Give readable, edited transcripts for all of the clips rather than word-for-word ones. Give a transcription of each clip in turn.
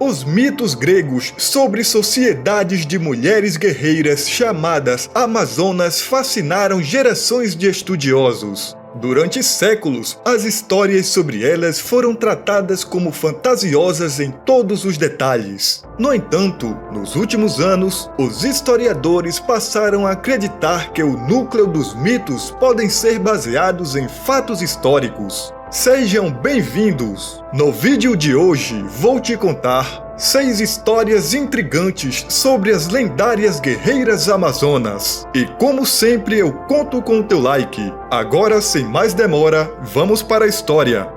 Os mitos gregos sobre sociedades de mulheres guerreiras chamadas Amazonas fascinaram gerações de estudiosos. Durante séculos, as histórias sobre elas foram tratadas como fantasiosas em todos os detalhes. No entanto, nos últimos anos, os historiadores passaram a acreditar que o núcleo dos mitos podem ser baseados em fatos históricos. Sejam bem-vindos! No vídeo de hoje, vou te contar 6 histórias intrigantes sobre as lendárias guerreiras amazonas. E como sempre, eu conto com o teu like. Agora, sem mais demora, vamos para a história.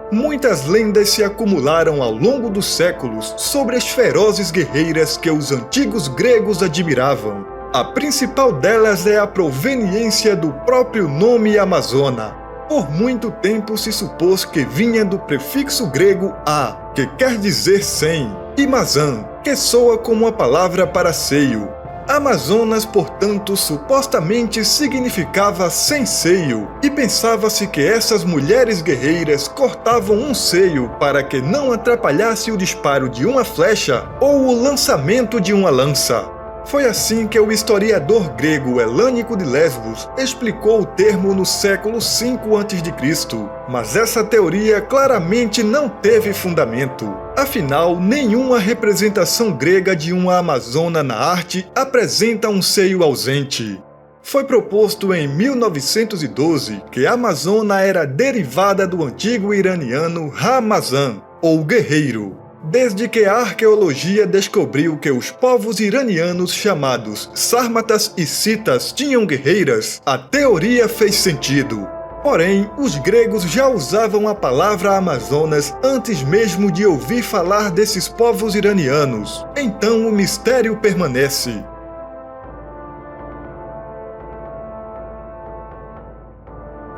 Muitas lendas se acumularam ao longo dos séculos sobre as ferozes guerreiras que os antigos gregos admiravam. A principal delas é a proveniência do próprio nome Amazona. Por muito tempo se supôs que vinha do prefixo grego a, que quer dizer 100, e mazan, que soa como a palavra para seio. Amazonas, portanto, supostamente significava sem seio, e pensava-se que essas mulheres guerreiras cortavam um seio para que não atrapalhasse o disparo de uma flecha ou o lançamento de uma lança. Foi assim que o historiador grego Helânico de Lesbos explicou o termo no século V a.C., mas essa teoria claramente não teve fundamento. Afinal, nenhuma representação grega de uma amazona na arte apresenta um seio ausente. Foi proposto em 1912 que a amazona era derivada do antigo iraniano Ramazan, ou guerreiro. Desde que a arqueologia descobriu que os povos iranianos chamados sármatas e citas tinham guerreiras, a teoria fez sentido. Porém, os gregos já usavam a palavra Amazonas antes mesmo de ouvir falar desses povos iranianos. Então o mistério permanece.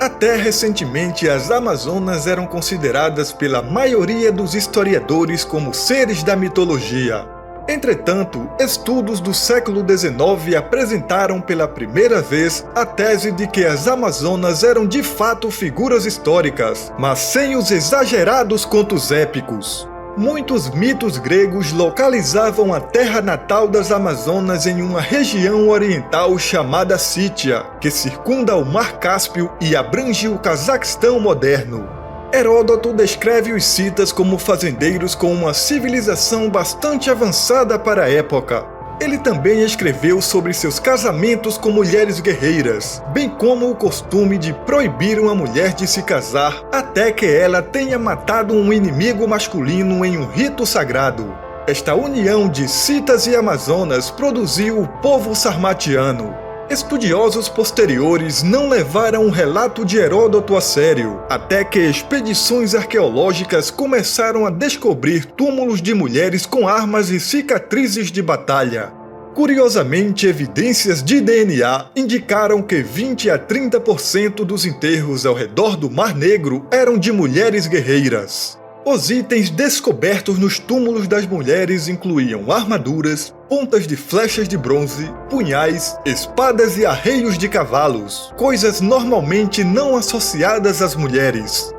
Até recentemente, as Amazonas eram consideradas pela maioria dos historiadores como seres da mitologia. Entretanto, estudos do século XIX apresentaram pela primeira vez a tese de que as Amazonas eram de fato figuras históricas, mas sem os exagerados contos épicos. Muitos mitos gregos localizavam a terra natal das Amazonas em uma região oriental chamada Sítia, que circunda o Mar Cáspio e abrange o Cazaquistão moderno. Heródoto descreve os citas como fazendeiros com uma civilização bastante avançada para a época. Ele também escreveu sobre seus casamentos com mulheres guerreiras, bem como o costume de proibir uma mulher de se casar até que ela tenha matado um inimigo masculino em um rito sagrado. Esta união de citas e amazonas produziu o povo sarmatiano. Estudiosos posteriores não levaram o relato de Heródoto a sério, até que expedições arqueológicas começaram a descobrir túmulos de mulheres com armas e cicatrizes de batalha. Curiosamente, evidências de DNA indicaram que 20 a 30% dos enterros ao redor do Mar Negro eram de mulheres guerreiras. Os itens descobertos nos túmulos das mulheres incluíam armaduras, pontas de flechas de bronze, punhais, espadas e arreios de cavalos, coisas normalmente não associadas às mulheres.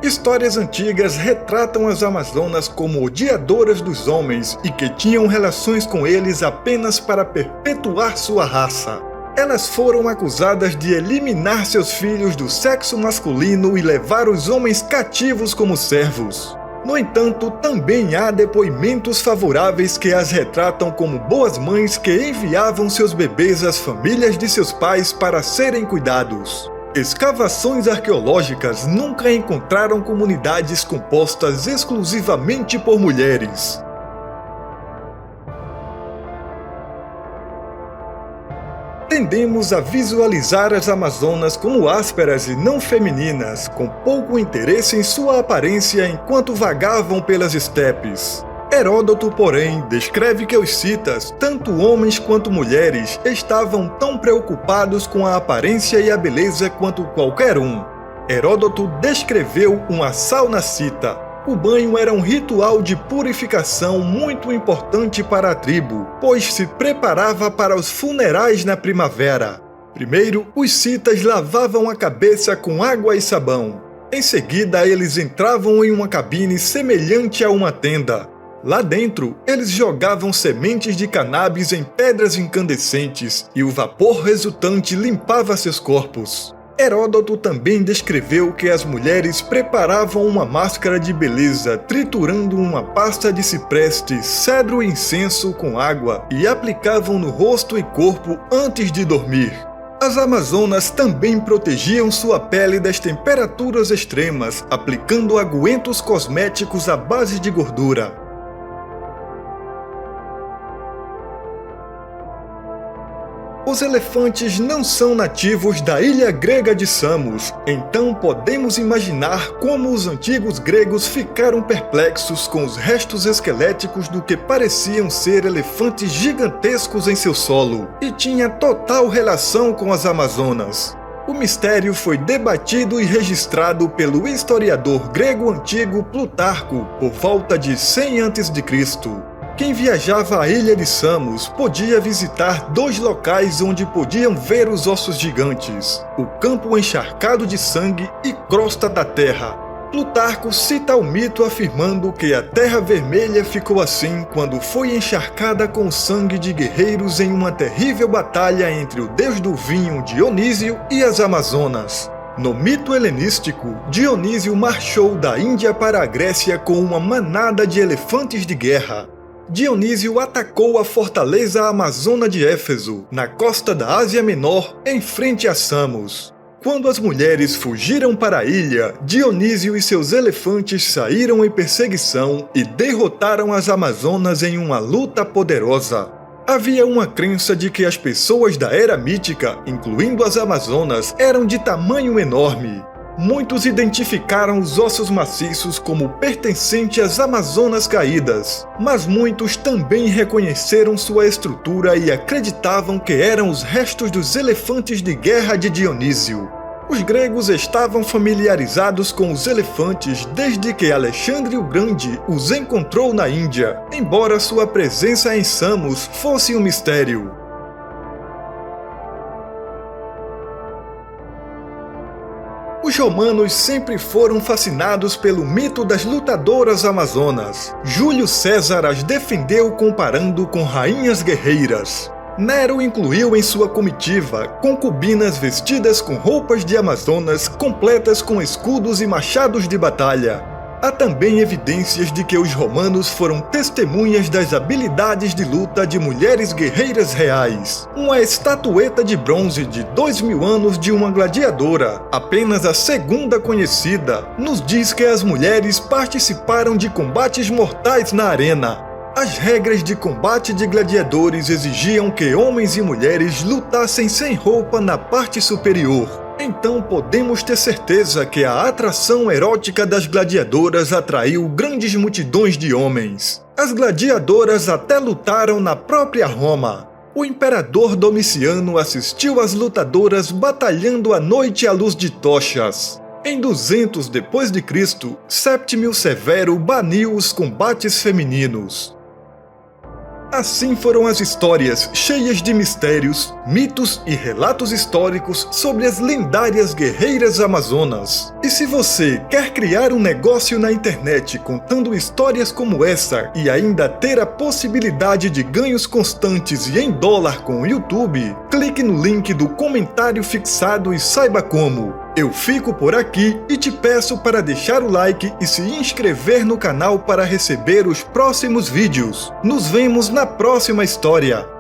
Histórias antigas retratam as Amazonas como odiadoras dos homens e que tinham relações com eles apenas para perpetuar sua raça. Elas foram acusadas de eliminar seus filhos do sexo masculino e levar os homens cativos como servos. No entanto, também há depoimentos favoráveis que as retratam como boas mães que enviavam seus bebês às famílias de seus pais para serem cuidados. Escavações arqueológicas nunca encontraram comunidades compostas exclusivamente por mulheres. Tendemos a visualizar as Amazonas como ásperas e não femininas, com pouco interesse em sua aparência enquanto vagavam pelas estepes. Heródoto, porém, descreve que os citas, tanto homens quanto mulheres, estavam tão preocupados com a aparência e a beleza quanto qualquer um. Heródoto descreveu uma sauna cita, O banho era um ritual de purificação muito importante para a tribo, pois se preparava para os funerais na primavera. Primeiro, os citas lavavam a cabeça com água e sabão. Em seguida, eles entravam em uma cabine semelhante a uma tenda. Lá dentro, eles jogavam sementes de cannabis em pedras incandescentes e o vapor resultante limpava seus corpos. Heródoto também descreveu que as mulheres preparavam uma máscara de beleza triturando uma pasta de cipreste, cedro e incenso com água e aplicavam no rosto e corpo antes de dormir. As amazonas também protegiam sua pele das temperaturas extremas, aplicando aguentos cosméticos à base de gordura. Os elefantes não são nativos da ilha grega de Samos, então podemos imaginar como os antigos gregos ficaram perplexos com os restos esqueléticos do que pareciam ser elefantes gigantescos em seu solo, e tinha total relação com as Amazonas. O mistério foi debatido e registrado pelo historiador grego antigo Plutarco por volta de 100 a.C. Quem viajava à ilha de Samos podia visitar 2 locais onde podiam ver os ossos gigantes: o campo encharcado de sangue e crosta da terra. Plutarco cita o mito afirmando que a Terra Vermelha ficou assim quando foi encharcada com o sangue de guerreiros em uma terrível batalha entre o deus do vinho Dionísio e as Amazonas. No mito helenístico, Dionísio marchou da Índia para a Grécia com uma manada de elefantes de guerra. Dionísio atacou a fortaleza amazona de Éfeso, na costa da Ásia Menor, em frente a Samos. Quando as mulheres fugiram para a ilha, Dionísio e seus elefantes saíram em perseguição e derrotaram as amazonas em uma luta poderosa. Havia uma crença de que as pessoas da era mítica, incluindo as amazonas, eram de tamanho enorme. Muitos identificaram os ossos maciços como pertencentes às Amazonas caídas, mas muitos também reconheceram sua estrutura e acreditavam que eram os restos dos elefantes de guerra de Dionísio. Os gregos estavam familiarizados com os elefantes desde que Alexandre o Grande os encontrou na Índia, embora sua presença em Samos fosse um mistério. Os romanos sempre foram fascinados pelo mito das lutadoras amazonas. Júlio César as defendeu comparando com rainhas guerreiras. Nero incluiu em sua comitiva concubinas vestidas com roupas de amazonas completas com escudos e machados de batalha. Há também evidências de que os romanos foram testemunhas das habilidades de luta de mulheres guerreiras reais. Uma estatueta de bronze de 2000 anos de uma gladiadora, apenas a segunda conhecida, nos diz que as mulheres participaram de combates mortais na arena. As regras de combate de gladiadores exigiam que homens e mulheres lutassem sem roupa na parte superior. Então podemos ter certeza que a atração erótica das gladiadoras atraiu grandes multidões de homens. As gladiadoras até lutaram na própria Roma. O imperador Domiciano assistiu às lutadoras batalhando à noite à luz de tochas. Em 200 d.C., Séptimio Severo baniu os combates femininos. Assim foram as histórias cheias de mistérios, mitos e relatos históricos sobre as lendárias guerreiras amazonas. E se você quer criar um negócio na internet contando histórias como essa e ainda ter a possibilidade de ganhos constantes e em dólar com o YouTube, clique no link do comentário fixado e saiba como. Eu fico por aqui e te peço para deixar o like e se inscrever no canal para receber os próximos vídeos. Nos vemos na próxima história.